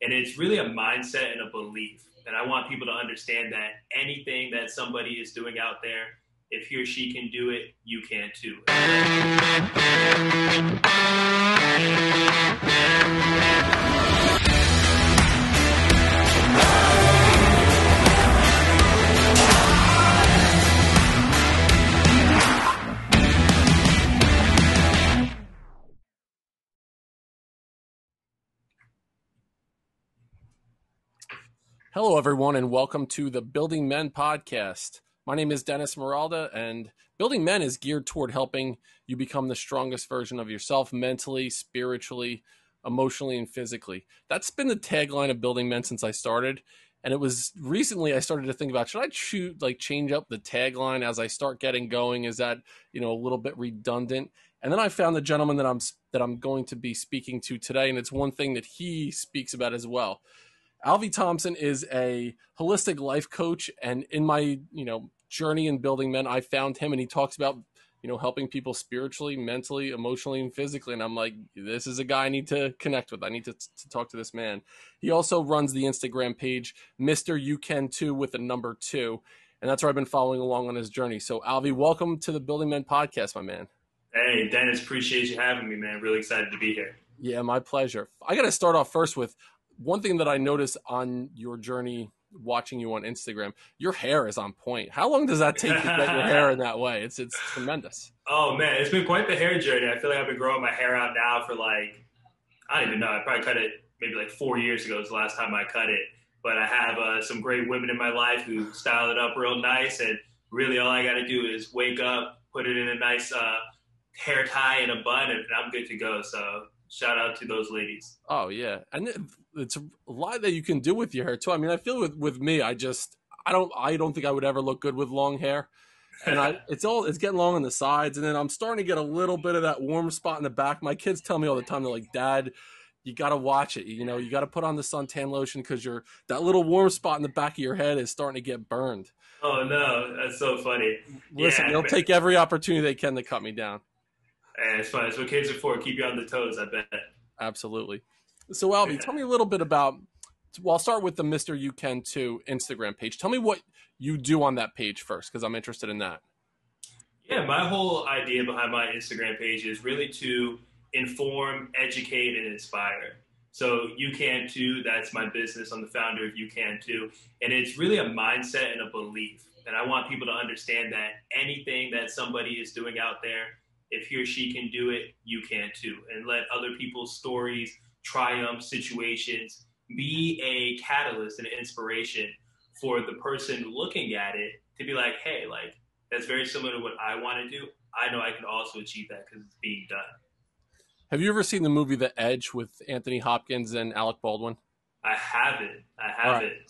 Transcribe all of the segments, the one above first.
And it's really a mindset and a belief. And I want people to understand that anything that somebody is doing out there, if he or she can do it, you can too. Hello, everyone, and welcome to the Building Men podcast. My name is Dennis Meralda, and Building Men is geared toward helping you become the strongest version of yourself mentally, spiritually, emotionally, and physically. That's been the tagline of Building Men since I started, and it was recently I started to think about, should I change up the tagline as I start getting going? Is that, a little bit redundant? And then I found the gentleman that I'm going to be speaking to today, and it's one thing that he speaks about as well. Alvey Thompson is a holistic life coach, and in my, journey in Building Men, I found him, and he talks about, helping people spiritually, mentally, emotionally, and physically. And I'm like, this is a guy I need to connect with. I need to talk to this man. He also runs the Instagram page, Mr. You Can Too, with the number 2. And that's where I've been following along on his journey. So Alvey, welcome to the Building Men podcast, my man. Hey, Dennis, appreciate you having me, man. Really excited to be here. Yeah, my pleasure. I got to start off first with one thing that I noticed on your journey watching you on Instagram. Your hair is on point. How long does that take to get your hair in that way? It's tremendous. Oh, man, it's been quite the hair journey. I feel like I've been growing my hair out now for I don't even know. I probably cut it maybe 4 years ago was the last time I cut it. But I have some great women in my life who style it up real nice. And really all I got to do is wake up, put it in a nice hair tie and a bun, and I'm good to go. So shout out to those ladies. Oh, yeah. And it's a lot that you can do with your hair, too. I mean, I feel with me, I don't think I would ever look good with long hair. And it's getting long on the sides. And then I'm starting to get a little bit of that warm spot in the back. My kids tell me all the time, they're like, Dad, you got to watch it. You got to put on the suntan lotion because that little warm spot in the back of your head is starting to get burned. Oh, no. That's so funny. Listen, they'll take every opportunity they can to cut me down. And it's fun. It's what kids are for. Keep you on the toes, I bet. Absolutely. So, Alvey, tell me a little bit about, I'll start with the Mr. You Can Too Instagram page. Tell me what you do on that page first, because I'm interested in that. Yeah, my whole idea behind my Instagram page is really to inform, educate, and inspire. So You Can Too, that's my business. I'm the founder of You Can Too. And it's really a mindset and a belief. And I want people to understand that anything that somebody is doing out there, if he or she can do it, you can too. And let other people's stories, triumphs, situations be a catalyst and an inspiration for the person looking at it to be like, hey, that's very similar to what I want to do. I know I can also achieve that because it's being done. Have you ever seen the movie The Edge with Anthony Hopkins and Alec Baldwin? I haven't.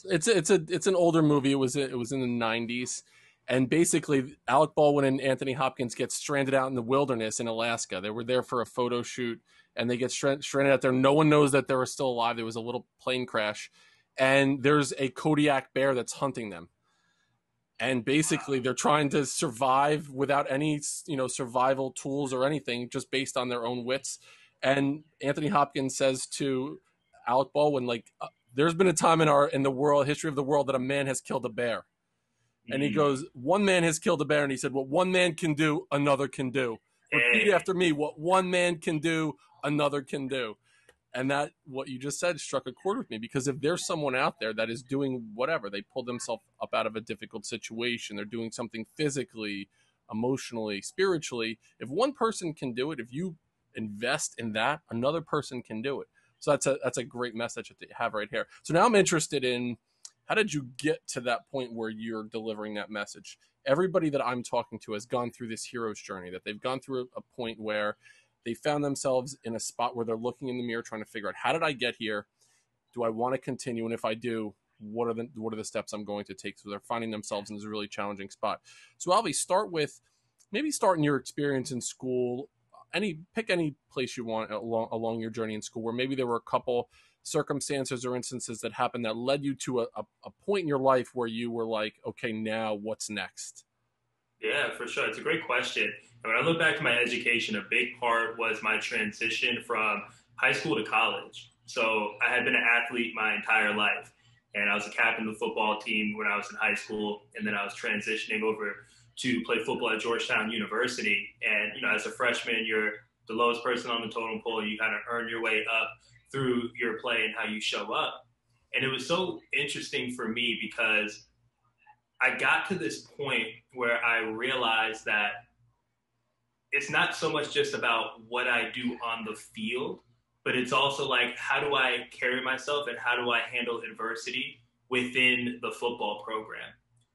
It's an older movie. It was in the 90s. And basically, Alec Baldwin and Anthony Hopkins get stranded out in the wilderness in Alaska. They were there for a photo shoot, and they get stranded out there. No one knows that they were still alive. There was a little plane crash, and there's a Kodiak bear that's hunting them. And basically, they're trying to survive without any, survival tools or anything, just based on their own wits. And Anthony Hopkins says to Alec Baldwin, there's been a time in the history of the world that a man has killed a bear. And he goes, one man has killed a bear. And he said, what one man can do, another can do. Repeat after me. What one man can do, another can do. And that, what you just said, struck a chord with me. Because if there's someone out there that is doing whatever, they pulled themselves up out of a difficult situation, they're doing something physically, emotionally, spiritually. If one person can do it, if you invest in that, another person can do it. So that's a great message that you have right here. So now I'm interested in, how did you get to that point where you're delivering that message? Everybody that I'm talking to has gone through this hero's journey, that they've gone through a point where they found themselves in a spot where they're looking in the mirror trying to figure out, how did I get here? Do I want to continue? And if I do, what are the steps I'm going to take? So they're finding themselves in this really challenging spot. So Alvey, start in your experience in school. Pick any place you want along your journey in school where maybe there were a couple circumstances or instances that happened that led you to a point in your life where you were like, okay, now what's next? Yeah, for sure. It's a great question. And when I look back to my education, a big part was my transition from high school to college. So I had been an athlete my entire life. And I was a captain of the football team when I was in high school. And then I was transitioning over to play football at Georgetown University. And, as a freshman, you're the lowest person on the totem pole. You kind of earn your way up through your play and how you show up. And it was so interesting for me because I got to this point where I realized that it's not so much just about what I do on the field, but it's also like, how do I carry myself and how do I handle adversity within the football program?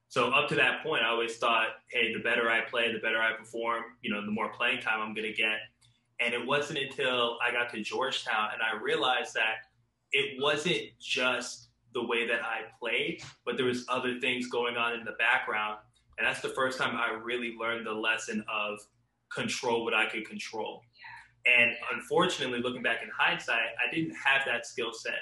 So up to that point, I always thought, hey, the better I play, the better I perform, the more playing time I'm going to get. And it wasn't until I got to Georgetown and I realized that it wasn't just the way that I played, but there was other things going on in the background. And that's the first time I really learned the lesson of control what I could control. And unfortunately, looking back in hindsight, I didn't have that skill set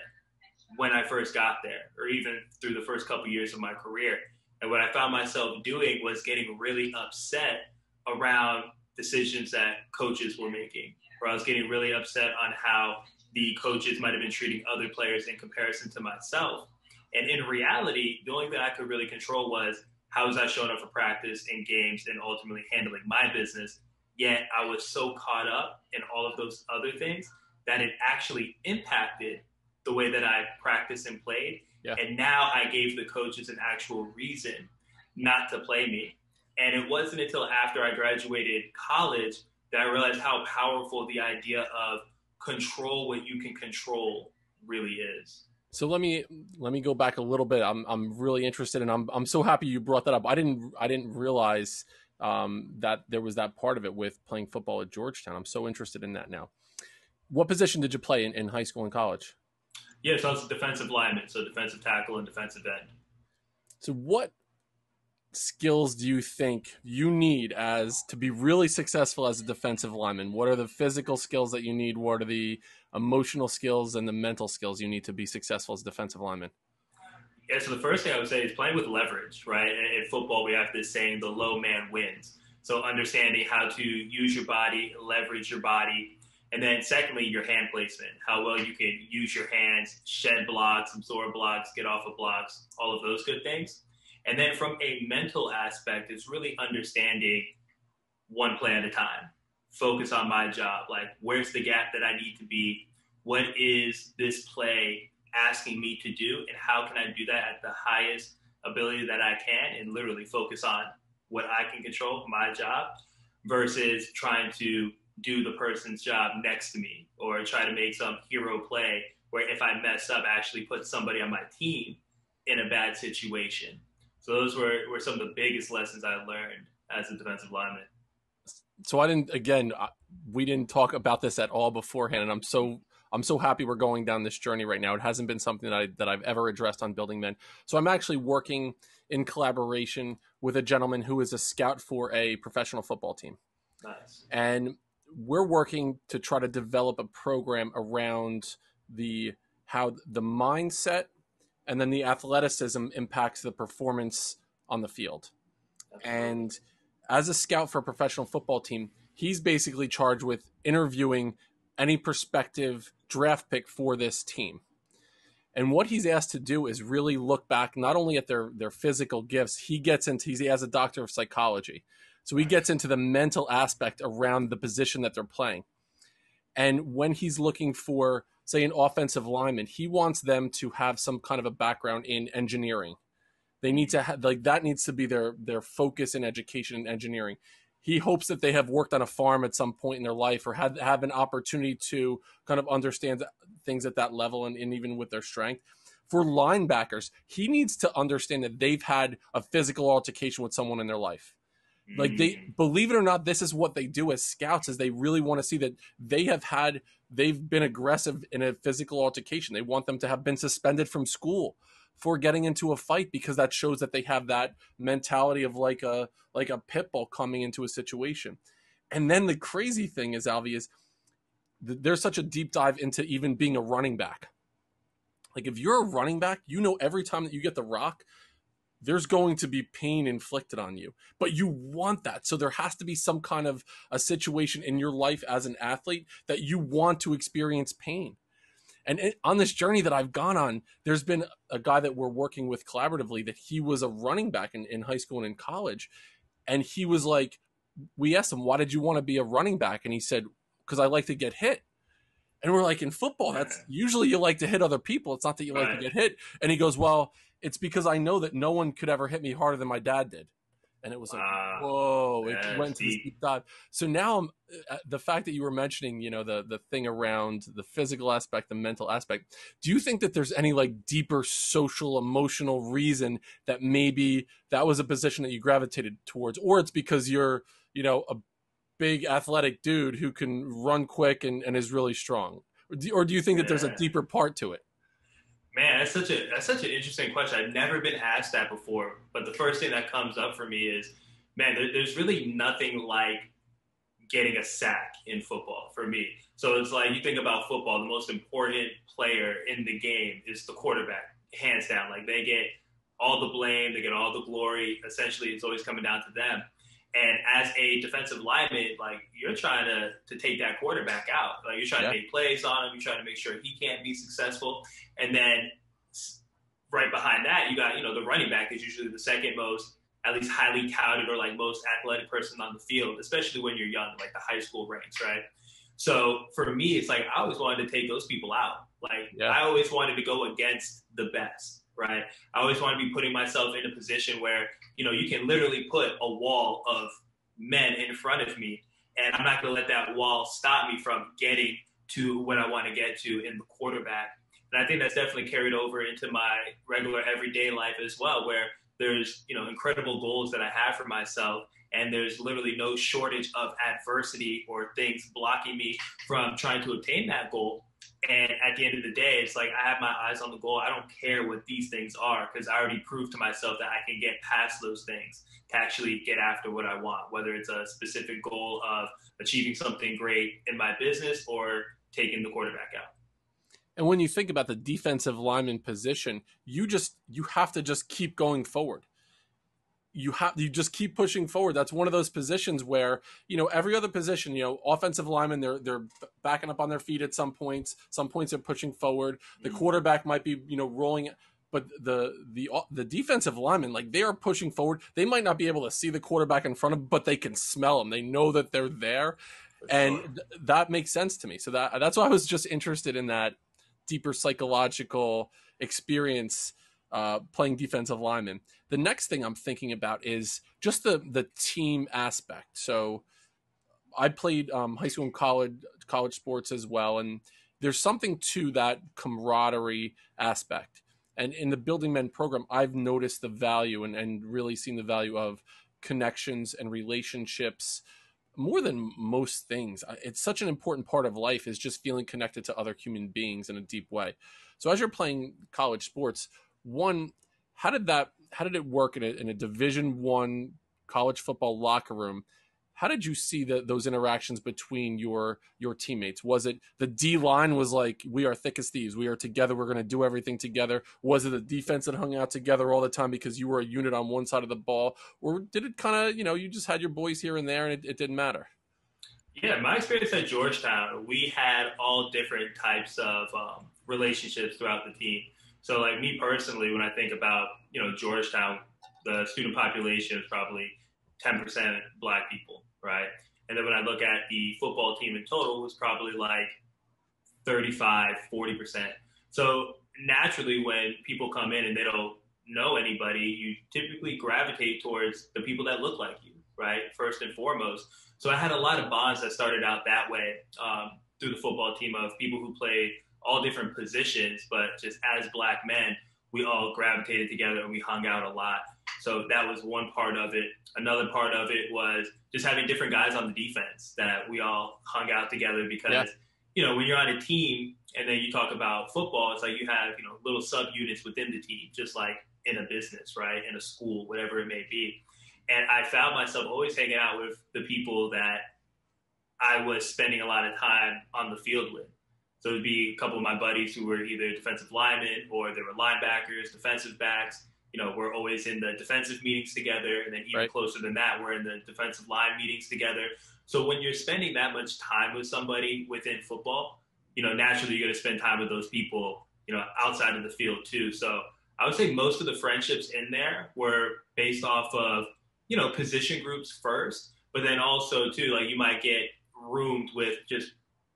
when I first got there, or even through the first couple of years of my career. And what I found myself doing was getting really upset around decisions that coaches were making, or I was getting really upset on how the coaches might have been treating other players in comparison to myself. And in reality, the only thing I could really control was how was I showing up for practice and games and ultimately handling my business. Yet I was so caught up in all of those other things that it actually impacted the way that I practiced and played. Yeah. And now I gave the coaches an actual reason not to play me. And it wasn't until after I graduated college that I realized how powerful the idea of control what you can control really is. So let me go back a little bit. I'm really interested, and I'm so happy you brought that up. I didn't realize that there was that part of it with playing football at Georgetown. I'm so interested in that now. What position did you play in high school and college? Yeah, so I was a defensive lineman, so defensive tackle and defensive end. So what skills do you think you need as to be really successful as a defensive lineman? What are the physical skills that you need? What are the emotional skills and the mental skills you need to be successful as a defensive lineman? Yeah, so the first thing I would say is playing with leverage, right? In football, we have this saying, the low man wins. So understanding how to use your body, leverage your body. And then secondly, your hand placement, how well you can use your hands, shed blocks, absorb blocks, get off of blocks, all of those good things. And then from a mental aspect, it's really understanding one play at a time. Focus on my job. Like, where's the gap that I need to be? What is this play asking me to do? And how can I do that at the highest ability that I can? And literally focus on what I can control, my job, versus trying to do the person's job next to me or try to make some hero play where if I mess up, actually put somebody on my team in a bad situation. So those were some of the biggest lessons I learned as a defensive lineman. So we didn't talk about this at all beforehand, and I'm so happy we're going down this journey right now. It hasn't been something that I've ever addressed on Building Men. So I'm actually working in collaboration with a gentleman who is a scout for a professional football team. Nice. And we're working to try to develop a program around how the mindset and then the athleticism impacts the performance on the field. Absolutely. And as a scout for a professional football team, he's basically charged with interviewing any prospective draft pick for this team. And what he's asked to do is really look back not only at their physical gifts, he has a doctor of psychology. So he gets into the mental aspect around the position that they're playing. And when he's looking for, say, an offensive lineman, he wants them to have some kind of a background in engineering. They need to have, that needs to be their focus in education and engineering. He hopes that they have worked on a farm at some point in their life or have an opportunity to kind of understand things at that level and even with their strength. For linebackers, he needs to understand that they've had a physical altercation with someone in their life. Like, they, believe it or not, this is what they do as scouts, is they really want to see that they've been aggressive in a physical altercation. They want them to have been suspended from school for getting into a fight, because that shows that they have that mentality of like a pit bull coming into a situation. And then the crazy thing is, Alvey, is there's such a deep dive into even being a running back. Like, if you're a running back, every time that you get the rock, there's going to be pain inflicted on you, but you want that. So there has to be some kind of a situation in your life as an athlete that you want to experience pain. on this journey that I've gone on, there's been a guy that we're working with collaboratively that he was a running back in high school and in college. And he was like, we asked him, why did you want to be a running back? And he said, because I like to get hit. And we're like, in football, that's usually you like to hit other people. It's not that you like to get hit. And he goes, well, it's because I know that no one could ever hit me harder than my dad did. And it was like, whoa, it went to this deep dive. So now the fact that you were mentioning, you know, the thing around the physical aspect, the mental aspect, do you think that there's any like deeper social, emotional reason that maybe that was a position that you gravitated towards, or it's because you're, you know, a big athletic dude who can run quick and is really strong? Or do you think that there's a deeper part to it? Man, that's such an interesting question. I've never been asked that before, but the first thing that comes up for me is, man, there's really nothing like getting a sack in football for me. So it's like, you think about football, the most important player in the game is the quarterback, hands down. Like, they get all the blame, they get all the glory. Essentially, it's always coming down to them. And as a defensive lineman, like, you're trying to take that quarterback out. Like, you're trying to make plays on him. You're trying to make sure he can't be successful. And then right behind that, you got, you know, the running back is usually the second most, at least highly touted or like most athletic person on the field, especially when you're young, like the high school ranks, right? So for me, it's like, I always wanted to take those people out. Like, I always wanted to go against the best, right? I always want to be putting myself in a position where, you know, you can literally put a wall of men in front of me, and I'm not going to let that wall stop me from getting to what I want to get to in the quarterback. And I think that's definitely carried over into my regular everyday life as well, where there's, you know, incredible goals that I have for myself, and there's literally no shortage of adversity or things blocking me from trying to obtain that goal. And at the end of the day, it's like, I have my eyes on the goal. I don't care what these things are, because I already proved to myself that I can get past those things to actually get after what I want, whether it's a specific goal of achieving something great in my business or taking the quarterback out. And when you think about the defensive lineman position, you have to just keep going forward. You just keep pushing forward. That's one of those positions where, you know, every other position, you know, offensive linemen, they're backing up on their feet at some points. Some points they're pushing forward. The quarterback might be, you know, rolling, but the defensive linemen, like, they are pushing forward. They might not be able to see the quarterback in front of them, but they can smell them. They know that they're there, and that makes sense to me. So that's why I was just interested in that deeper psychological experience playing defensive lineman. The next thing I'm thinking about is just the team aspect. So I played high school and college sports as well, and there's something to that camaraderie aspect. And in the Building Men program, I've noticed the value and really seen the value of connections and relationships more than most things. It's such an important part of life, is just feeling connected to other human beings in a deep way. So as you're playing college sports, one, how did it work in a Division I college football locker room? How did you see those interactions between your teammates? Was it the D line was like, we are thick as thieves, we are together, we're going to do everything together? Was it the defense that hung out together all the time because you were a unit on one side of the ball? Or did it kind of, you know, you just had your boys here and there and it didn't matter? Yeah, my experience at Georgetown, we had all different types of relationships throughout the team. So, like, me personally, when I think about, you know, Georgetown, the student population is probably 10% Black people, right? And then when I look at the football team in total, it was probably like 35, 40%. So naturally, when people come in and they don't know anybody, you typically gravitate towards the people that look like you, right? First and foremost. So I had a lot of bonds that started out that way through the football team, of people who played all different positions, but just as Black men, we all gravitated together and we hung out a lot. So that was one part of it. Another part of it was just having different guys on the defense that we all hung out together, because, you know, when you're on a team and then you talk about football, it's like you have, you know, little subunits within the team, just like in a business, right? In a school, whatever it may be. And I found myself always hanging out with the people that I was spending a lot of time on the field with. So it would be a couple of my buddies who were either defensive linemen or they were linebackers, defensive backs. You know, we're always in the defensive meetings together. And then even closer than that, we're in the defensive line meetings together. So when you're spending that much time with somebody within football, naturally you're going to spend time with those people, outside of the field too. So I would say most of the friendships in there were based off of, position groups first, but then also too, like you might get roomed with just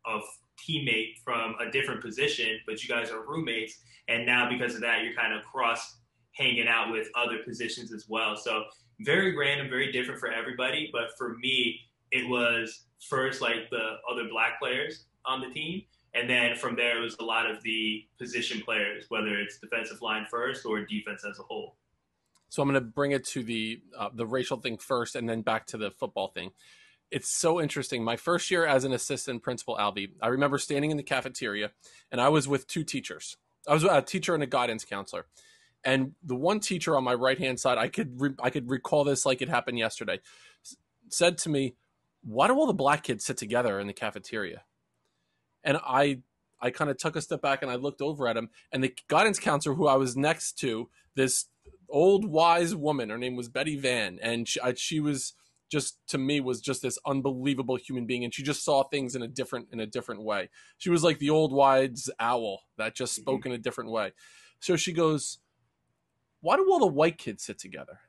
a teammate from a different position, but you guys are roommates. And now because of that, you're kind of cross hanging out with other positions as well. So very random, very different for everybody. But for me, it was first like the other black players on the team. And then from there, it was a lot of the position players, whether it's defensive line first or defense as a whole. So I'm going to bring it to the racial thing first and then back to the football thing. It's so interesting. My first year as an assistant principal, Alvey, I remember standing in the cafeteria and I was with two teachers. I was a teacher and a guidance counselor. And the one teacher on my right-hand side, I could recall this like it happened yesterday, said to me, "Why do all the black kids sit together in the cafeteria?" And I kind of took a step back and I looked over at him, and the guidance counselor who I was next to, this old wise woman, her name was Betty Van, and she was just, to me, was just this unbelievable human being, and she just saw things in a different way. She was like the old wise owl that just spoke in a different way. So she goes, "Why do all the white kids sit together?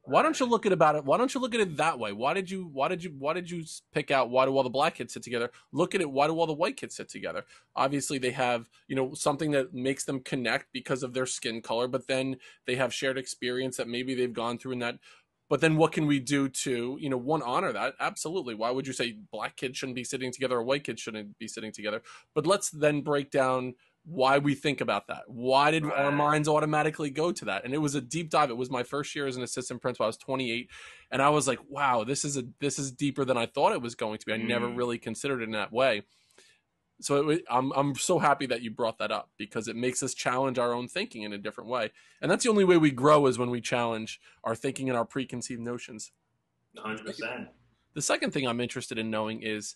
Why don't you look at it? Why don't you look at it that way? Why did you pick out why do all the black kids sit together? Look at it. Why do all the white kids sit together? Obviously, they have something that makes them connect because of their skin color, but then they have shared experience that maybe they've gone through in that. But then what can we do to one, honor that? Absolutely. Why would you say black kids shouldn't be sitting together or white kids shouldn't be sitting together? But let's then break down why we think about that. Why did our minds automatically go to that? And it was a deep dive. It was my first year as an assistant principal. I was 28, and I was like, wow, this is deeper than I thought it was going to be. I never really considered it in that way. So I'm so happy that you brought that up, because it makes us challenge our own thinking in a different way. And that's the only way we grow, is when we challenge our thinking and our preconceived notions. 100%. The second thing I'm interested in knowing is,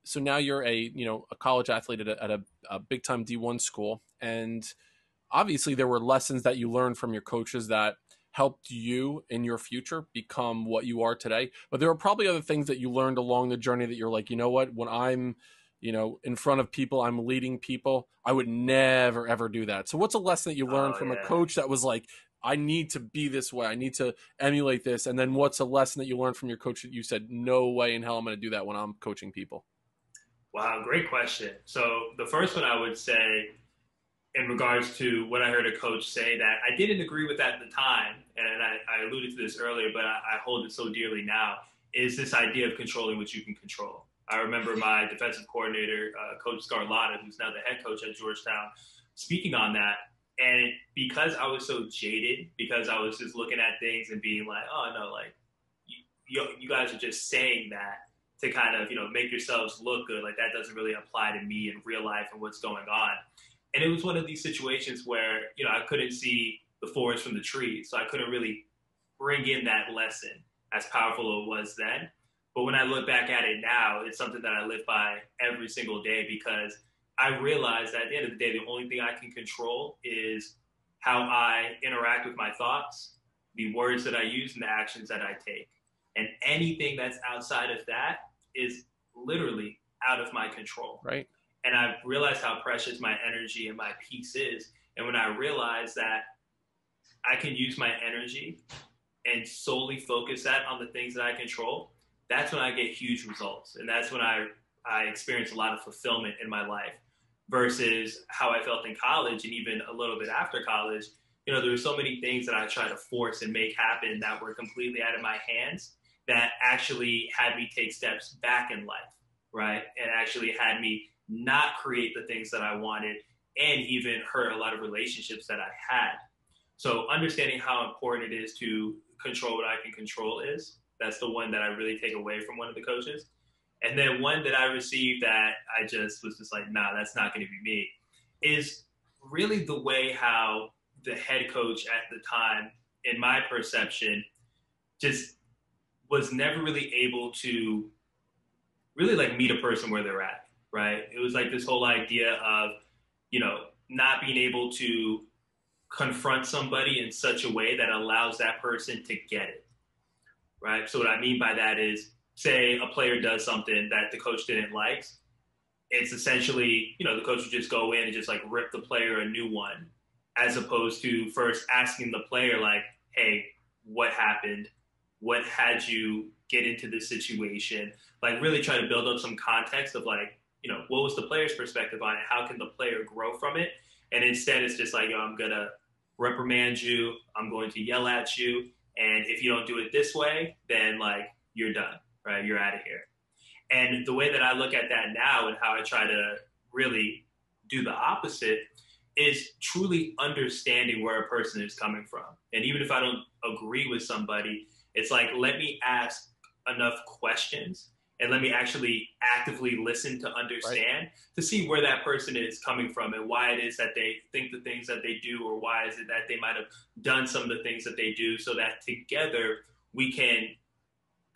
so now you're a college athlete at a big time D1 school, and obviously there were lessons that you learned from your coaches that helped you in your future become what you are today. But there are probably other things that you learned along the journey that you're like, what, when I'm in front of people, I'm leading people, I would never ever do that. So what's a lesson that you learned from a coach that was like, I need to be this way, I need to emulate this? And then what's a lesson that you learned from your coach that you said, no way in hell I'm going to do that when I'm coaching people? Wow, great question. So the first one I would say, in regards to what I heard a coach say that I didn't agree with at the time, and I alluded to this earlier, but I hold it so dearly now, is this idea of controlling what you can control. I remember my defensive coordinator, Coach Scarlotta, who's now the head coach at Georgetown, speaking on that. And because I was so jaded, because I was just looking at things and being like, oh, no, like, you guys are just saying that to kind of, make yourselves look good. Like, that doesn't really apply to me in real life and what's going on. And it was one of these situations where, I couldn't see the forest from the trees. So I couldn't really bring in that lesson, as powerful it was then. But when I look back at it now, it's something that I live by every single day, because I realize that at the end of the day, the only thing I can control is how I interact with my thoughts, the words that I use, and the actions that I take. And anything that's outside of that is literally out of my control. Right. And I've realized how precious my energy and my peace is. And when I realize that I can use my energy and solely focus that on the things that I control, that's when I get huge results. And that's when I experience a lot of fulfillment in my life, versus how I felt in college and even a little bit after college. There were so many things that I tried to force and make happen that were completely out of my hands, that actually had me take steps back in life, right? And actually had me not create the things that I wanted, and even hurt a lot of relationships that I had. So understanding how important it is to control what I can control that's the one that I really take away from one of the coaches. And then one that I received that I just was just like, nah, that's not going to be me, is really the way how the head coach at the time, in my perception, just was never really able to really like meet a person where they're at, right? It was like this whole idea of, not being able to confront somebody in such a way that allows that person to get it, right? So what I mean by that is, say a player does something that the coach didn't like, it's essentially, the coach would just go in and just like rip the player a new one, as opposed to first asking the player like, hey, what happened? What had you get into this situation? Like really try to build up some context of like, what was the player's perspective on it? How can the player grow from it? And instead it's just like, I'm going to reprimand you. I'm going to yell at you. And if you don't do it this way, then like you're done, right? You're out of here. And the way that I look at that now and how I try to really do the opposite is truly understanding where a person is coming from. And even if I don't agree with somebody, it's like, let me ask enough questions and let me actually actively listen to understand, to see where that person is coming from and why it is that they think the things that they do, or why is it that they might have done some of the things that they do, so that together we can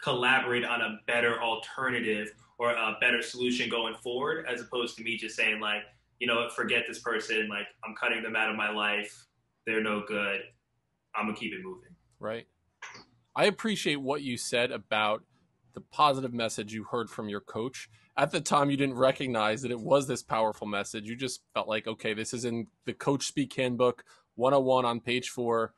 collaborate on a better alternative or a better solution going forward, as opposed to me just saying like, forget this person, like I'm cutting them out of my life, they're no good, I'm gonna keep it moving. Right. I appreciate what you said about the positive message you heard from your coach. At the time, you didn't recognize that it was this powerful message. You just felt like, okay, this is in the Coach Speak Handbook 101 on page 4.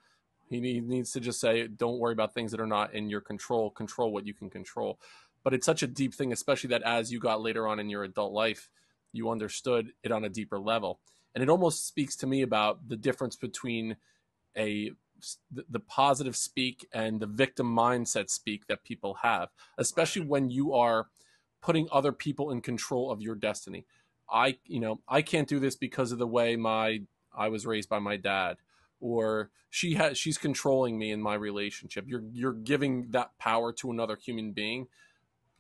He needs to just say, don't worry about things that are not in your control. Control what you can control. But it's such a deep thing, especially that as you got later on in your adult life, you understood it on a deeper level. And it almost speaks to me about the difference between the positive speak and the victim mindset speak that people have, especially when you are putting other people in control of your destiny. I can't do this because of the way I was raised by my dad, or she's controlling me in my relationship. You're giving that power to another human being.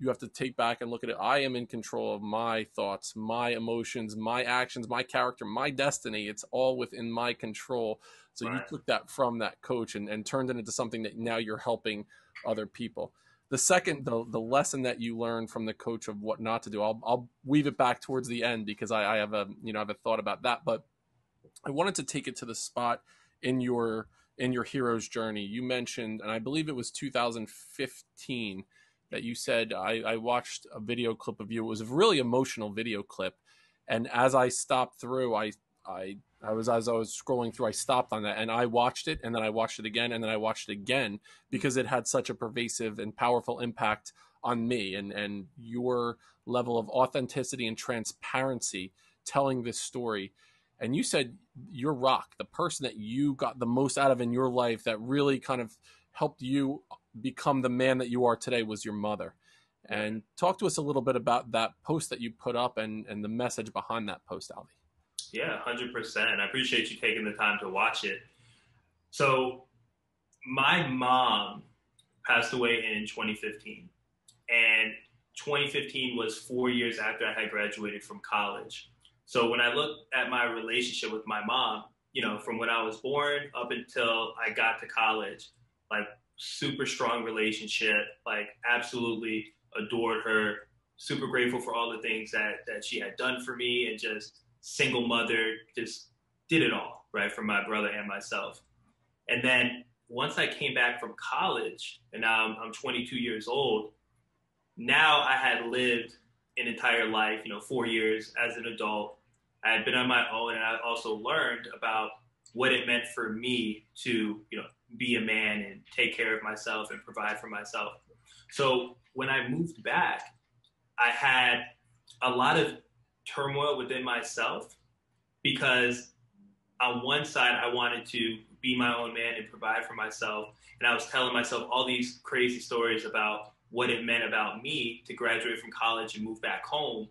You have to take back and look at it. I am in control of my thoughts, my emotions, my actions, my character, my destiny. It's all within my control. So you took that from that coach and turned it into something that now you're helping other people. The second, the lesson that you learned from the coach of what not to do, I'll weave it back towards the end because I have a thought about that. But I wanted to take it to the spot in your hero's journey. You mentioned, and I believe it was 2015, that you said, I watched a video clip of you. It was a really emotional video clip. And as I stopped through, as I was scrolling through, I stopped on that and I watched it, and then I watched it again, and then I watched it again, because it had such a pervasive and powerful impact on me and your level of authenticity and transparency telling this story. And you said your rock, the person that you got the most out of in your life that really kind of helped you become the man that you are today, was your mother. And talk to us a little bit about that post that you put up and the message behind that post, Alvey. Yeah, 100%. I appreciate you taking the time to watch it. So my mom passed away in 2015. And 2015 was 4 years after I had graduated from college. So when I look at my relationship with my mom, from when I was born up until I got to college, like super strong relationship, like absolutely adored her, super grateful for all the things that she had done for me, and just single mother, just did it all, right, for my brother and myself. And then once I came back from college, and now I'm 22 years old, now I had lived an entire life, 4 years as an adult. I had been on my own, and I also learned about what it meant for me to, be a man and take care of myself and provide for myself. So when I moved back, I had a lot of turmoil within myself, because on one side, I wanted to be my own man and provide for myself. And I was telling myself all these crazy stories about what it meant about me to graduate from college and move back home,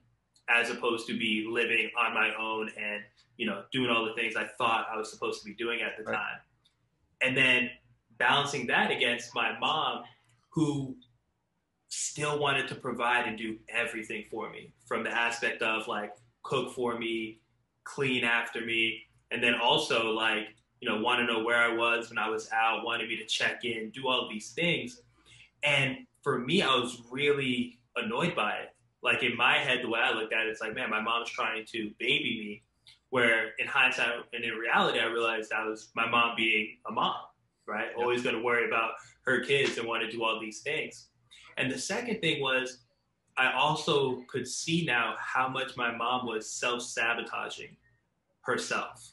as opposed to be living on my own and, doing all the things I thought I was supposed to be doing at the time. And then balancing that against my mom, who still wanted to provide and do everything for me, from the aspect of like cook for me, clean after me, and then also like, want to know where I was when I was out, wanted me to check in, do all of these things. And for me, I was really annoyed by it. Like in my head, the way I looked at it, it's like, man, my mom's trying to baby me. Where in hindsight and in reality, I realized that was my mom being a mom, right? Yep. Always going to worry about her kids and want to do all these things. And the second thing was, I also could see now how much my mom was self-sabotaging herself,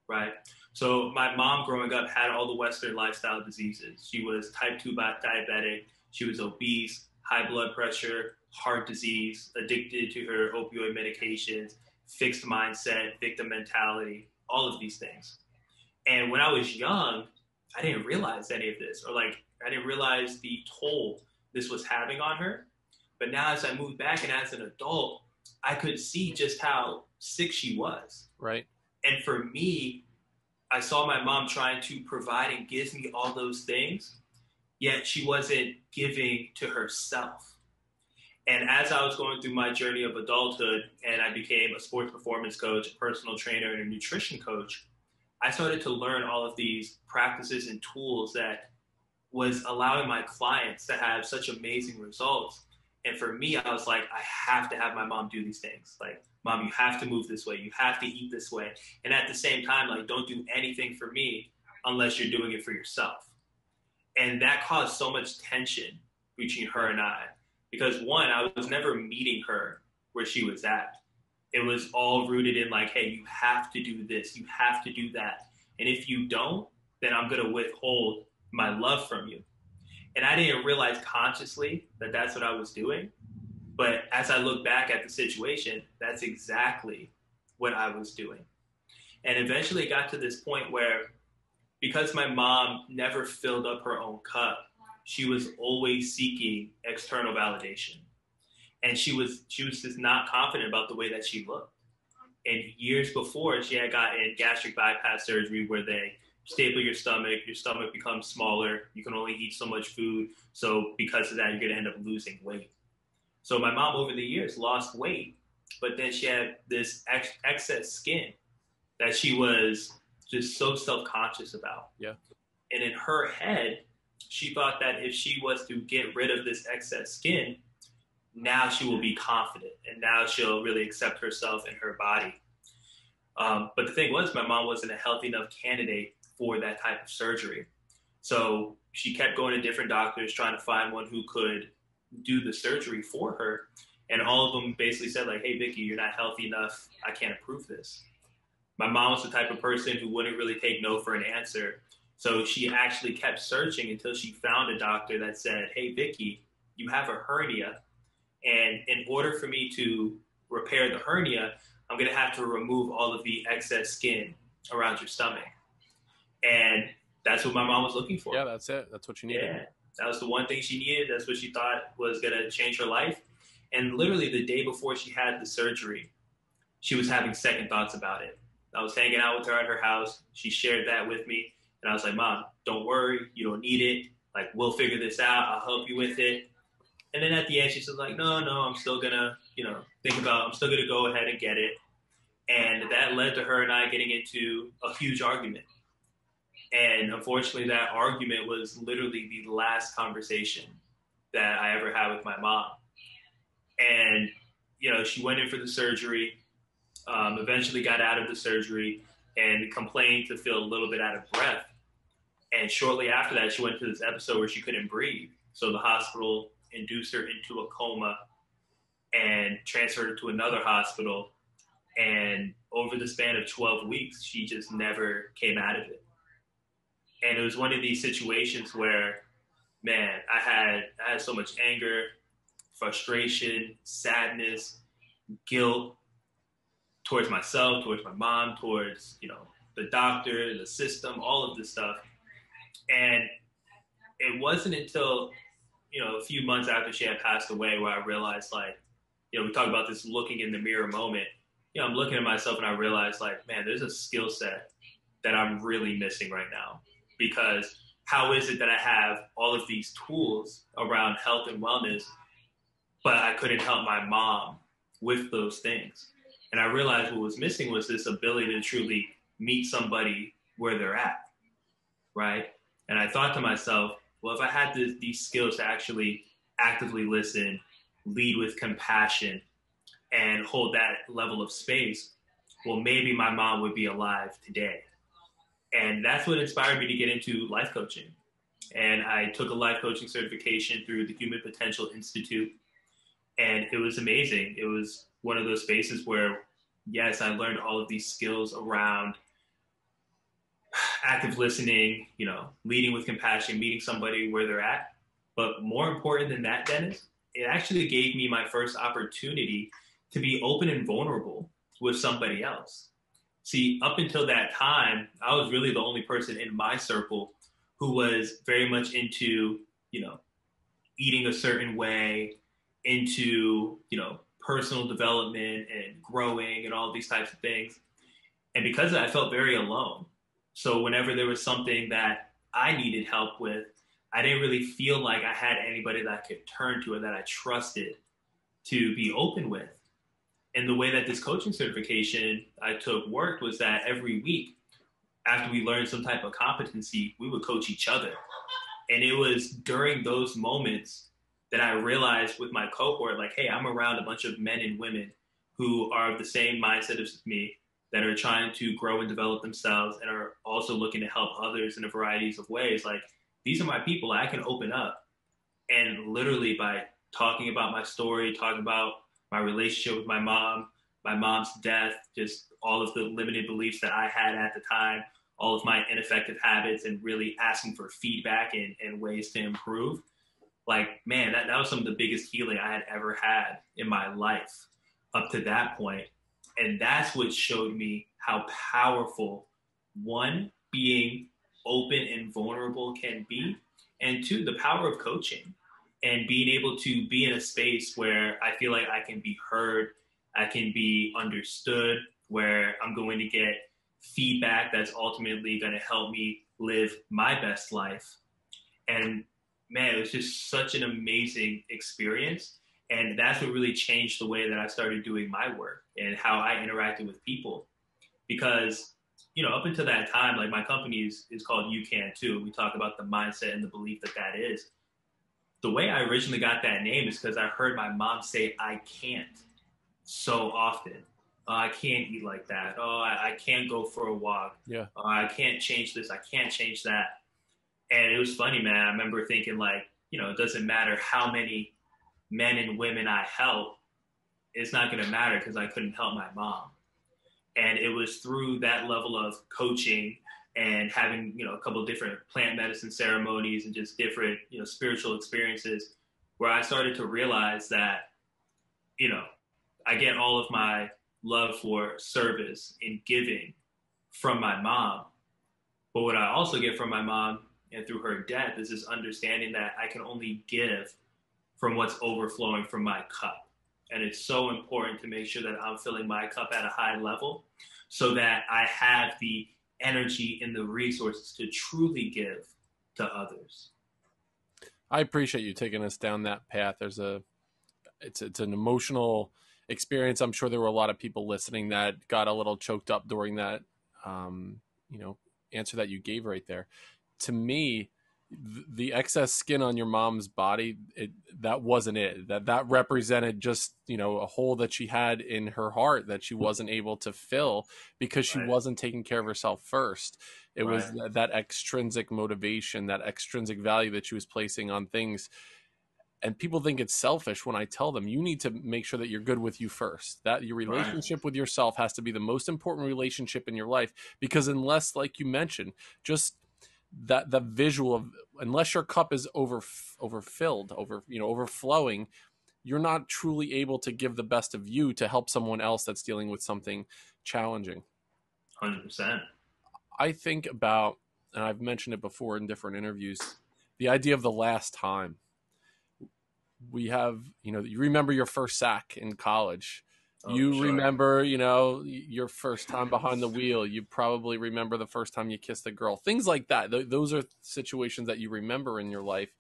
right? So my mom growing up had all the Western lifestyle diseases. She was type 2 diabetic. She was obese, high blood pressure, heart disease, addicted to her opioid medications, fixed mindset, victim mentality, all of these things. And when I was young, I didn't realize any of this, or like I didn't realize the toll this was having on her. But now as I moved back and as an adult, I could see just how sick she was. Right. And for me, I saw my mom trying to provide and give me all those things, yet she wasn't giving to herself. And as I was going through my journey of adulthood and I became a sports performance coach, a personal trainer, and a nutrition coach, I started to learn all of these practices and tools that was allowing my clients to have such amazing results. And for me, I was like, I have to have my mom do these things. Like, mom, you have to move this way. You have to eat this way. And at the same time, like, don't do anything for me unless you're doing it for yourself. And that caused so much tension between her and I. Because one, I was never meeting her where she was at. It was all rooted in like, hey, you have to do this. You have to do that. And if you don't, then I'm going to withhold my love from you. And I didn't realize consciously that that's what I was doing. But as I look back at the situation, that's exactly what I was doing. And eventually it got to this point where because my mom never filled up her own cup, she was always seeking external validation. And she was just not confident about the way that she looked. And years before, she had gotten gastric bypass surgery where they staple your stomach becomes smaller, you can only eat so much food, so because of that, you're gonna end up losing weight. So my mom over the years lost weight, but then she had this excess skin that she was just so self-conscious about. Yeah. And in her head, she thought that if she was to get rid of this excess skin, now she will be confident and now she'll really accept herself and her body. But the thing was, my mom wasn't a healthy enough candidate for that type of surgery. So she kept going to different doctors trying to find one who could do the surgery for her. And all of them basically said like, hey, Vicky, you're not healthy enough. I can't approve this. My mom was the type of person who wouldn't really take no for an answer. So she actually kept searching until she found a doctor that said, hey, Vicky, you have a hernia. And in order for me to repair the hernia, I'm going to have to remove all of the excess skin around your stomach. And that's what my mom was looking for. Yeah, that's it. That's what you needed. Yeah, that was the one thing she needed. That's what she thought was going to change her life. And literally the day before she had the surgery, she was having second thoughts about it. I was hanging out with her at her house. She shared that with me. And I was like, Mom, don't worry. You don't need it. Like, we'll figure this out. I'll help you with it. And then at the end, she's like, no, I'm still going to, I'm still going to go ahead and get it. And that led to her and I getting into a huge argument. And unfortunately, that argument was literally the last conversation that I ever had with my mom. And, she went in for the surgery, eventually got out of the surgery and complained to feel a little bit out of breath. And shortly after that, she went to this episode where she couldn't breathe. So the hospital induced her into a coma and transferred her to another hospital. And over the span of 12 weeks, she just never came out of it. And it was one of these situations where, man, I had so much anger, frustration, sadness, guilt towards myself, towards my mom, towards, the doctor, the system, all of this stuff. And it wasn't until, a few months after she had passed away where I realized, like, we talk about this looking in the mirror moment. I'm looking at myself and I realized, like, man, there's a skill set that I'm really missing right now. Because how is it that I have all of these tools around health and wellness, but I couldn't help my mom with those things? And I realized what was missing was this ability to truly meet somebody where they're at, right? And I thought to myself, well, if I had these skills to actually actively listen, lead with compassion, and hold that level of space, well, maybe my mom would be alive today. And that's what inspired me to get into life coaching. And I took a life coaching certification through the Human Potential Institute. And it was amazing. It was one of those spaces where, yes, I learned all of these skills around active listening, leading with compassion, meeting somebody where they're at. But more important than that, Dennis, it actually gave me my first opportunity to be open and vulnerable with somebody else. See, up until that time, I was really the only person in my circle who was very much into, eating a certain way, into, personal development and growing and all these types of things. And because of that, I felt very alone. So whenever there was something that I needed help with, I didn't really feel like I had anybody that I could turn to or that I trusted to be open with. And the way that this coaching certification I took worked was that every week, after we learned some type of competency, we would coach each other. And it was during those moments that I realized with my cohort, like, hey, I'm around a bunch of men and women who are of the same mindset as me, that are trying to grow and develop themselves and are also looking to help others in a variety of ways. Like, these are my people. I can open up. And literally by talking about my story, talking about my relationship with my mom's death, just all of the limited beliefs that I had at the time, all of my ineffective habits, and really asking for feedback and ways to improve. Like, man, that was some of the biggest healing I had ever had in my life up to that point. And that's what showed me how powerful, one, being open and vulnerable can be, and two, the power of coaching and being able to be in a space where I feel like I can be heard, I can be understood, where I'm going to get feedback that's ultimately going to help me live my best life. And man, it was just such an amazing experience. And that's what really changed the way that I started doing my work and how I interacted with people. Because, up until that time, like, my company is called You Can Too. We talk about the mindset and the belief that is. The way I originally got that name is because I heard my mom say, I can't, so often. Oh, I can't eat like that. Oh, I can't go for a walk. Yeah. Oh, I can't change this. I can't change that. And it was funny, man. I remember thinking, like, it doesn't matter how many men and women I help, it's not going to matter because I couldn't help my mom. And it was through that level of coaching and having, a couple of different plant medicine ceremonies and just different, spiritual experiences, where I started to realize that, I get all of my love for service and giving from my mom. But what I also get from my mom and through her death is this understanding that I can only give from what's overflowing from my cup. And it's so important to make sure that I'm filling my cup at a high level so that I have the energy and the resources to truly give to others. I appreciate you taking us down that path. It's an emotional experience. I'm sure there were a lot of people listening that got a little choked up during that, answer that you gave right there. To me, the excess skin on your mom's body, that wasn't it. That represented just, a hole that she had in her heart that she wasn't able to fill because she wasn't taking care of herself first. It was that extrinsic motivation, that extrinsic value that she was placing on things. And people think it's selfish when I tell them, you need to make sure that you're good with you first, that your relationship with yourself has to be the most important relationship in your life. Because unless, like you mentioned, just that the visual of, unless your cup is overfilled, overflowing, you're not truly able to give the best of you to help someone else that's dealing with something challenging. 100%. I think about, and I've mentioned it before in different interviews, the idea of the last time. We have, you remember your first sack in college. You remember, your first time behind the wheel. You probably remember the first time you kissed a girl. Things like that. Those are situations that you remember in your life.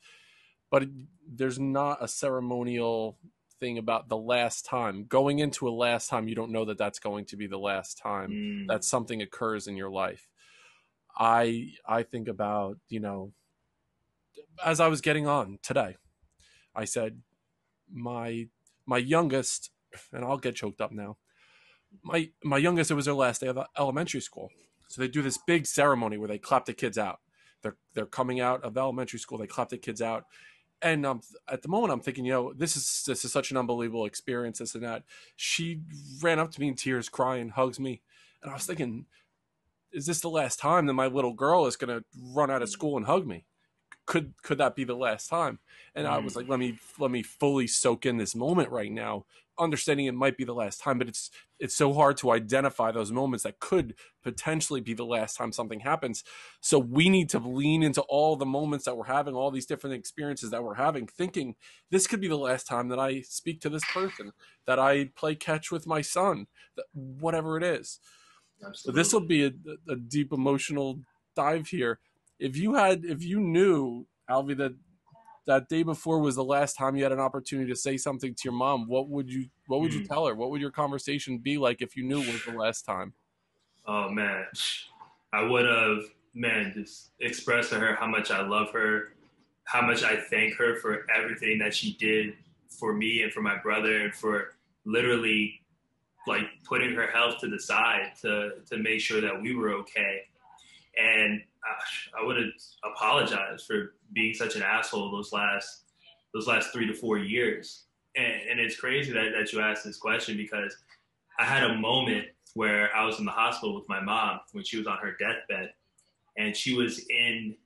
But there's not a ceremonial thing about the last time. Going into a last time, you don't know that that's going to be the last time that something occurs in your life. I think about, as I was getting on today, I said, my youngest, and I'll get choked up now. My youngest, it was their last day of elementary school. So they do this big ceremony where they clap the kids out. They're coming out of elementary school. They clap the kids out. And at the moment, I'm thinking, this is such an unbelievable experience, this and that. She ran up to me in tears, crying, hugs me, and I was thinking, is this the last time that my little girl is going to run out of school and hug me? Could that be the last time? And I was like, let me fully soak in this moment right now, understanding it might be the last time, but it's so hard to identify those moments that could potentially be the last time something happens. So we need to lean into all the moments that we're having, all these different experiences that we're having, thinking this could be the last time that I speak to this person, that I play catch with my son, whatever it is. Absolutely. So this will be a deep emotional dive here. If you knew, Alvey, that day before was the last time you had an opportunity to say something to your mom, what would you tell her? What would your conversation be like if you knew it was the last time? Oh man, I would have, just expressed to her how much I love her, how much I thank her for everything that she did for me and for my brother, and for literally like putting her health to the side to make sure that we were okay. And I would have apologized for being such an asshole those last 3 to 4 years. And it's crazy that you asked this question, because I had a moment where I was in the hospital with my mom when she was on her deathbed, and she was in,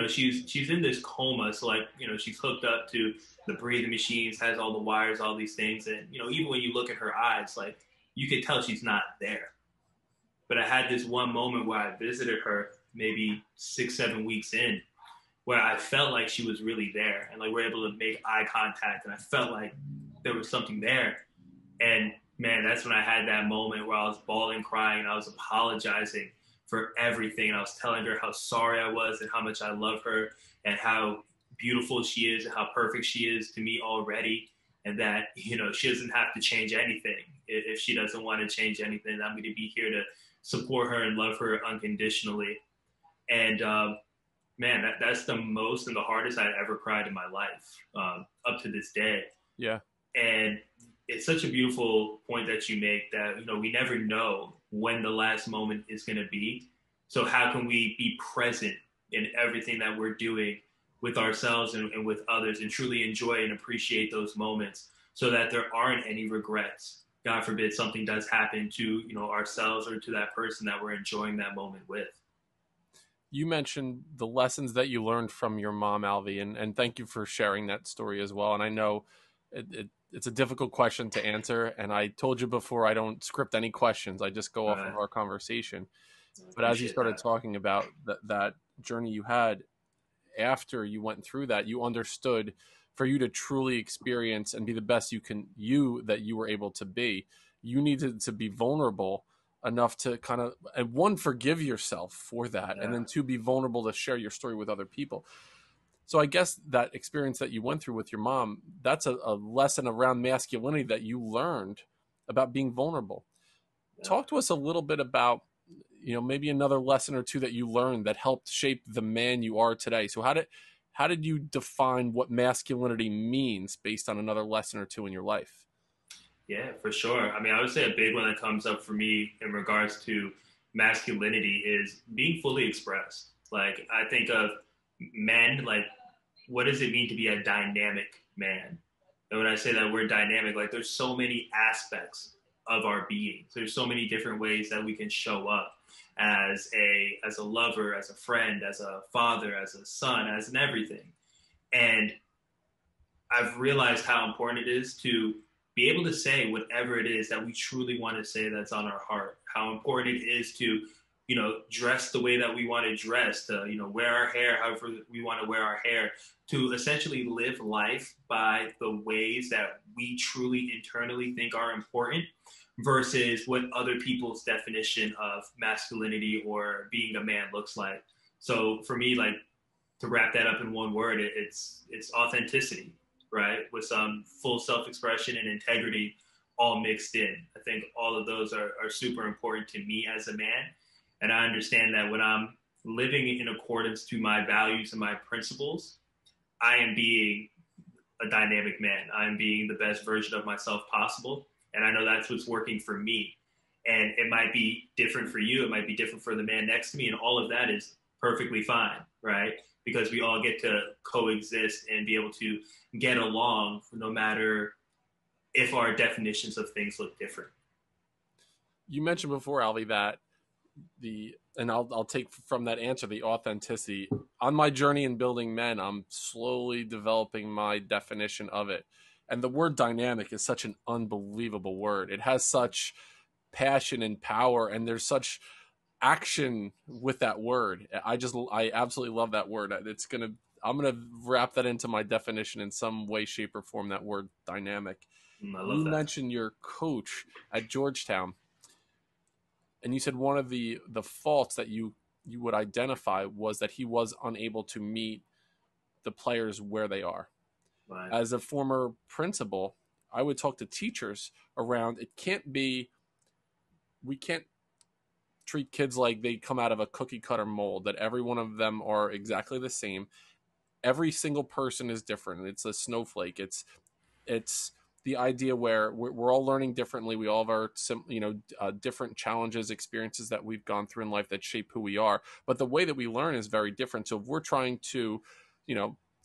she's in this coma. So like, she's hooked up to the breathing machines, has all the wires, all these things. And, even when you look at her eyes, like you could tell she's not there. But I had this one moment where I visited her maybe 6-7 weeks in, where I felt like she was really there, and like we're able to make eye contact, and I felt like there was something there. And man, that's when I had that moment where I was bawling, crying, and I was apologizing for everything. And I was telling her how sorry I was and how much I love her and how beautiful she is and how perfect she is to me already. And that, she doesn't have to change anything. If she doesn't want to change anything, I'm going to be here to support her and love her unconditionally. And that's the most and the hardest I'd ever cried in my life, up to this day. Yeah. And it's such a beautiful point that you make, that, we never know when the last moment is going to be. So how can we be present in everything that we're doing with ourselves and with others, and truly enjoy and appreciate those moments, so that there aren't any regrets? God forbid something does happen to, ourselves or to that person that we're enjoying that moment with. You mentioned the lessons that you learned from your mom, Alvey, and thank you for sharing that story as well. And I know it's a difficult question to answer, and I told you before, I don't script any questions. I just go off of our conversation. But as you started talking about that journey you had, after you went through that, you understood, for you to truly experience and be the best that you were able to be, you needed to be vulnerable enough to kind of, and one, forgive yourself for that, and then two, be vulnerable to share your story with other people. So I guess that experience that you went through with your mom, that's a lesson around masculinity that you learned about being vulnerable. Talk to us a little bit about, maybe another lesson or two that you learned that helped shape the man you are today. So how did you define what masculinity means based on another lesson or two in your life? Yeah, for sure. I mean, I would say a big one that comes up for me in regards to masculinity is being fully expressed. Like, I think of men, like, what does it mean to be a dynamic man? And when I say that word dynamic, like, there's so many aspects of our being. There's so many different ways that we can show up as a lover, as a friend, as a father, as a son, as an everything. And I've realized how important it is to be able to say whatever it is that we truly want to say that's on our heart. How important it is to, dress the way that we want to dress, to, wear our hair however we want to wear our hair, to essentially live life by the ways that we truly internally think are important, versus what other people's definition of masculinity or being a man looks like. So for me, like, to wrap that up in one word, it's authenticity, right? With some full self-expression and integrity all mixed in. I think all of those are super important to me as a man. And I understand that when I'm living in accordance to my values and my principles, I am being a dynamic man. I am being the best version of myself possible. And I know that's what's working for me. And it might be different for you. It might be different for the man next to me. And all of that is perfectly fine, right? because we all get to coexist and be able to get along no matter if our definitions of things look different. You mentioned before, Alvey, that and I'll take from that answer the authenticity. On my journey in building men, I'm slowly developing my definition of it. And the word dynamic is such an unbelievable word. It has such passion and power, and there's such action with that word. I absolutely love that word. I'm gonna wrap that into my definition in some way, shape, or form. That word dynamic. I love You that. mentioned your coach at Georgetown, and you said one of the faults that you would identify was that he was unable to meet the players where they are. Right. As a former principal, I would talk to teachers around, we can't treat kids like they come out of a cookie cutter mold, that every one of them are exactly the same. Every single person is different. It's a snowflake. It's the idea where we're all learning differently. We all have our different challenges, experiences that we've gone through in life that shape who we are. But the way that we learn is very different. So if we're trying to,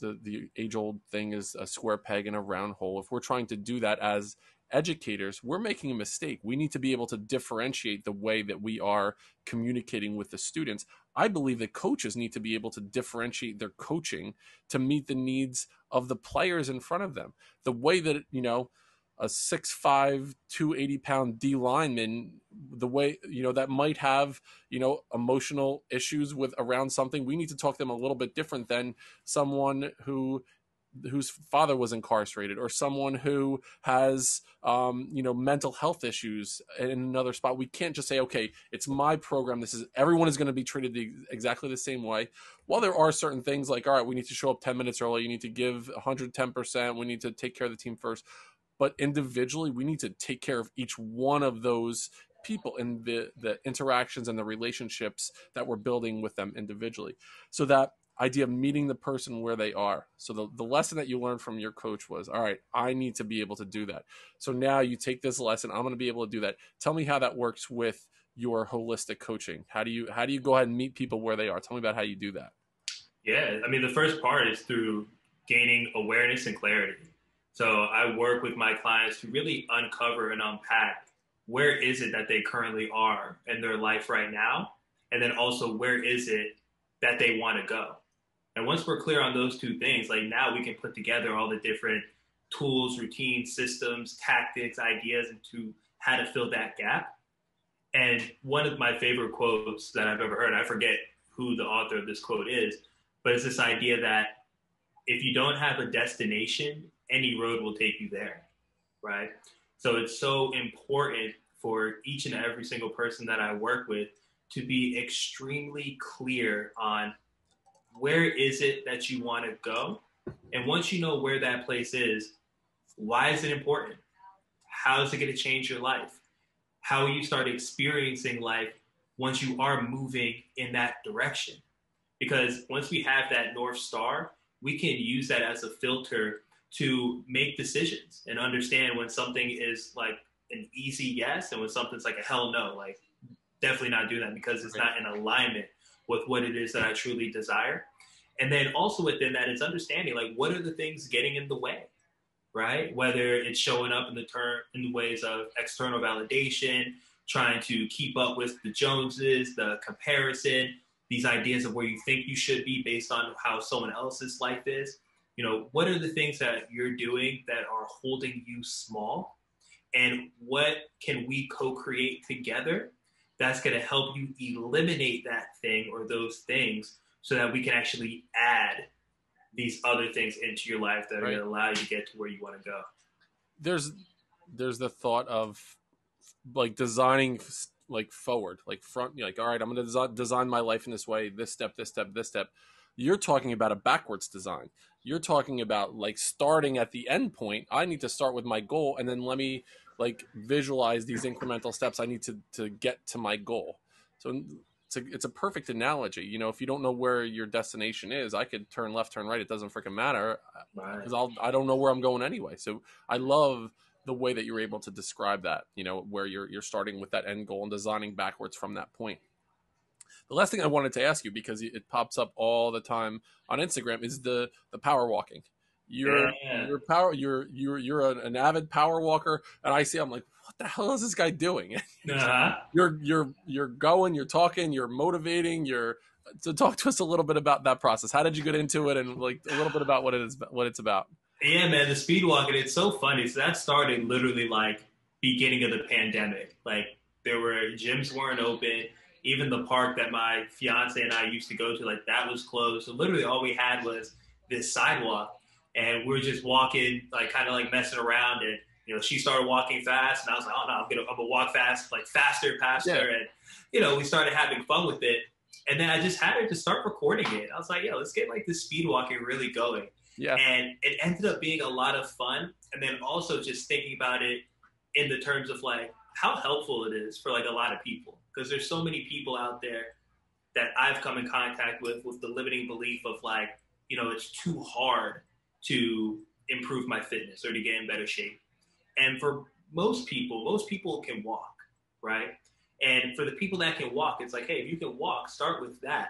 the age old thing is a square peg in a round hole. If we're trying to do that as educators, we're making a mistake. We need to be able to differentiate the way that we are communicating with the students. I believe that coaches need to be able to differentiate their coaching to meet the needs of the players in front of them. The way that, a 6'5", 280-pound D lineman, the way, that might have, emotional issues with around something, we need to talk to them a little bit different than someone whose father was incarcerated, or someone who has, mental health issues in another spot. We can't just say, okay, it's my program. Everyone is going to be treated exactly the same way. While there are certain things like, all right, we need to show up 10 minutes early. You need to give 110%. We need to take care of the team first. But individually, we need to take care of each one of those people and the interactions and the relationships that we're building with them individually. So that idea of meeting the person where they are. So the lesson that you learned from your coach was, all right, I need to be able to do that. So now you take this lesson, I'm going to be able to do that. Tell me how that works with your holistic coaching. How do you go ahead and meet people where they are? Tell me about how you do that. Yeah, I mean, the first part is through gaining awareness and clarity. So I work with my clients to really uncover and unpack where is it that they currently are in their life right now, and then also where is it that they want to go. And once we're clear on those two things, like now we can put together all the different tools, routines, systems, tactics, ideas into how to fill that gap. And one of my favorite quotes that I've ever heard, I forget who the author of this quote is, but it's this idea that if you don't have a destination, any road will take you there, right? So it's so important for each and every single person that I work with to be extremely clear on where is it that you want to go? And once you know where that place is, why is it important? How is it going to change your life? How will you start experiencing life once you are moving in that direction? Because once we have that North Star, we can use that as a filter to make decisions and understand when something is like an easy yes and when something's like a hell no. Like, definitely not do that because it's not in alignment with what it is that I truly desire. And then also within that, it's understanding like what are the things getting in the way, right? Whether it's showing up in the ways of external validation, trying to keep up with the Joneses, the comparison, these ideas of where you think you should be based on how someone else's life is. What are the things that you're doing that are holding you small? And what can we co-create together that's going to help you eliminate that thing or those things so that we can actually add these other things into your life that are going to allow you to get to where you want to go. There's the thought of like designing like forward, like front, like, all right, I'm going to design my life in this way, this step, this step, this step. You're talking about a backwards design. You're talking about like starting at the end point. I need to start with my goal and then let me like visualize these incremental steps I need to get to my goal. So it's a perfect analogy. If you don't know where your destination is, I could turn left, turn right. It doesn't freaking matter because I don't know where I'm going anyway. So I love the way that you're able to describe that, where you're starting with that end goal and designing backwards from that point. The last thing I wanted to ask you, because it pops up all the time on Instagram, is the power walking. You're an avid power walker, and I see, I'm like, what the hell is this guy doing? Uh-huh. You're going, you're talking, you're motivating, so talk to us a little bit about that process. How did you get into it, and like a little bit about what it's about? Yeah, man, the speed walking, it's so funny. So that started literally like beginning of the pandemic. Like there were gyms weren't open. Even the park that my fiance and I used to go to, like that was closed. So literally all we had was this sidewalk, and we are just walking, like kind of like messing around. And she started walking fast, and I was like, oh no, I'm gonna walk fast, like faster past her. And we started having fun with it. And then I just had her to start recording it. I was like, let's get like the speed walking really going. Yeah. And it ended up being a lot of fun. And then also just thinking about it in the terms of like how helpful it is for like a lot of people. Because there's so many people out there that I've come in contact with the limiting belief of like, it's too hard to improve my fitness or to get in better shape. And for most people can walk, right? And for the people that can walk, it's like, hey, if you can walk, start with that.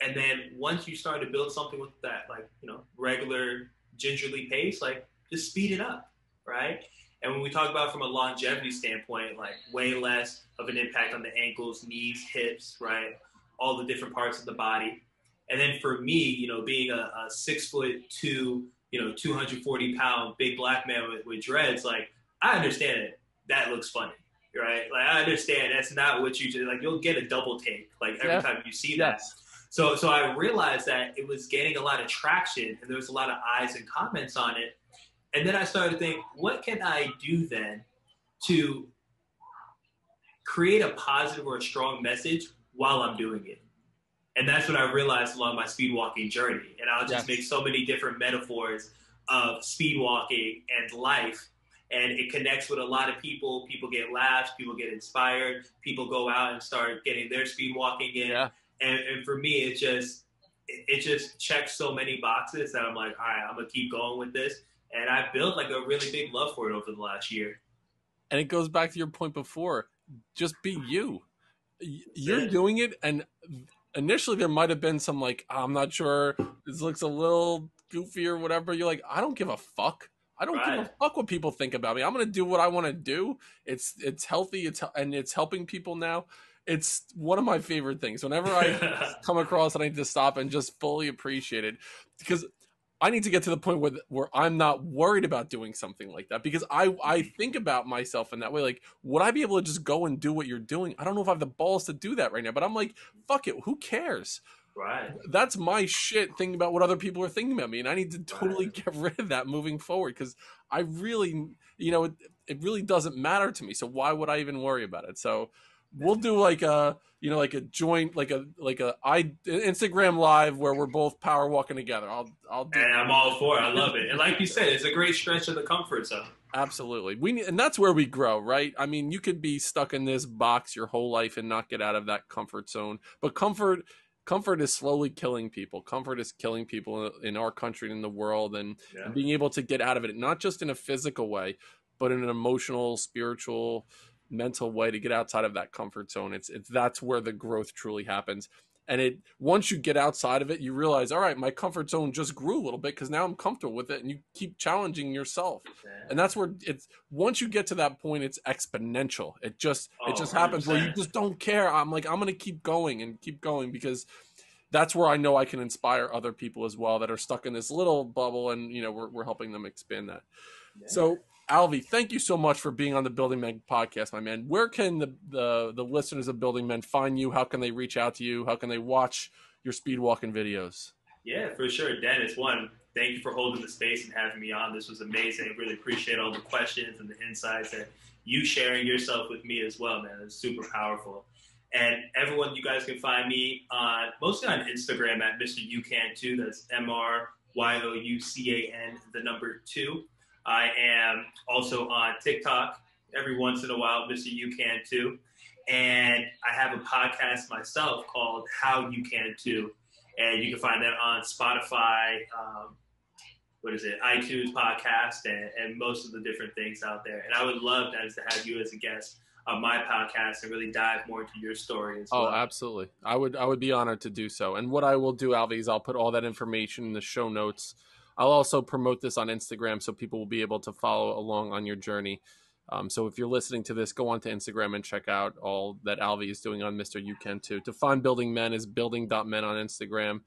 And then once you start to build something with that, like, regular gingerly pace, like just speed it up, right? And when we talk about from a longevity standpoint, like way less of an impact on the ankles, knees, hips, right? All the different parts of the body. And then for me, being a 6'2", 240-pound big black man with dreads, like I understand it. That looks funny. Right? Like I understand that's not what you do. Like you'll get a double take like every time you see that. So I realized that it was getting a lot of traction and there was a lot of eyes and comments on it. And then I started to think, what can I do then to create a positive or a strong message while I'm doing it? And that's what I realized along my speed walking journey. And I'll just make so many different metaphors of speed walking and life. And it connects with a lot of people. People get laughs. People get inspired. People go out and start getting their speed walking in. Yeah. And for me, it just checks so many boxes that I'm like, all right, I'm going to keep going with this. And I built like a really big love for it over the last year. And it goes back to your point before. Just be you. You're doing it. And initially there might have been some like, I'm not sure. This looks a little goofy or whatever. You're like, I don't give a fuck. I don't give a fuck what people think about me. I'm going to do what I want to do. It's healthy. And it's helping people now. It's one of my favorite things. Whenever I come across it, I need to stop and just fully appreciate it, because I need to get to the point where I'm not worried about doing something like that, because I think about myself in that way. Like, would I be able to just go and do what you're doing? I don't know if I have the balls to do that right now, but I'm like, fuck it. Who cares? Right. That's my shit, thinking about what other people are thinking about me. And I need to totally get rid of that moving forward, because I really, it really doesn't matter to me. So why would I even worry about it? So we'll do like a joint, like a Instagram live where we're both power walking together. I'll do. And I'm all for it. I love it. And like you said, it's a great stretch of the comfort zone. Absolutely. And that's where we grow, right? I mean, you could be stuck in this box your whole life and not get out of that comfort zone. But comfort is slowly killing people. Comfort is killing people in our country and in the world, and being able to get out of it, not just in a physical way, but in an emotional, spiritual, mental way, to get outside of that comfort zone. That's where the growth truly happens. And once you get outside of it, you realize, all right, my comfort zone just grew a little bit because now I'm comfortable with it, and you keep challenging yourself. And that's where once you get to that point, it's exponential. It just happens 100%. Where you just don't care. I'm like, I'm going to keep going because that's where I know I can inspire other people as well that are stuck in this little bubble, and we're helping them expand that. Yeah. So Alvey, thank you so much for being on the Building Men podcast, my man. Where can the listeners of Building Men find you? How can they reach out to you? How can they watch your speed walking videos? Yeah, for sure. Dennis, thank you for holding the space and having me on. This was amazing. I really appreciate all the questions and the insights, and you sharing yourself with me as well, man. It's super powerful. And everyone, you guys can find me mostly on Instagram at Mr. You Can Too. That's MRYOUCAN2. I am also on TikTok every once in a while, Mr. You Can Too. And I have a podcast myself called How You Can Too. And you can find that on Spotify, iTunes podcast, and most of the different things out there. And I would love, Dennis, to have you as a guest my podcast and really dive more into your story as well. Oh, absolutely. I would be honored to do so. And what I will do, Alvey, is I'll put all that information in the show notes. I'll also promote this on Instagram so people will be able to follow along on your journey. So if you're listening to this, go on to Instagram and check out all that Alvey is doing on Mr. You Can Too. To find Building Men is building.men on Instagram.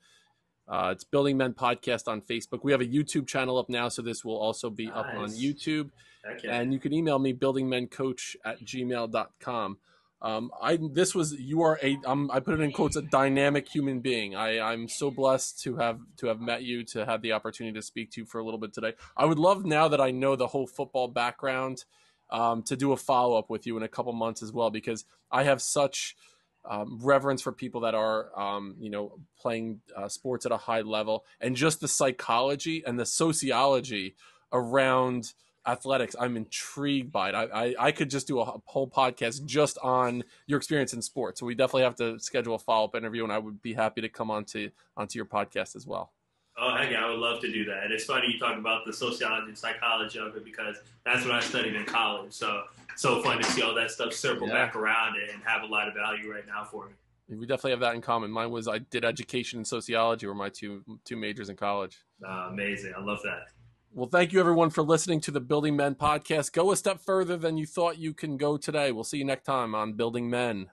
It's Building Men Podcast on Facebook. We have a YouTube channel up now, so this will also be up on YouTube. Okay. And you can email me, buildingmencoach@gmail.com. I put it in quotes, a dynamic human being. I'm so blessed to have met you, to have the opportunity to speak to you for a little bit today. I would love, now that I know the whole football background, to do a follow-up with you in a couple months as well, because I have such reverence for people that are, playing sports at a high level, and just the psychology and the sociology around athletics. I'm intrigued by it. I could just do a whole podcast just on your experience in sports. So we definitely have to schedule a follow-up interview, and I would be happy to come onto your podcast as well. Oh, heck yeah, I would love to do that. And it's funny you talk about the sociology and psychology of it, because that's what I studied in college. So fun to see all that stuff circle back around and have a lot of value right now for me. We definitely have that in common. Mine was, I did education and sociology were my two majors in college. Amazing. I love that. Well, thank you everyone for listening to the Building Men podcast. Go a step further than you thought you can go today. We'll see you next time on Building Men.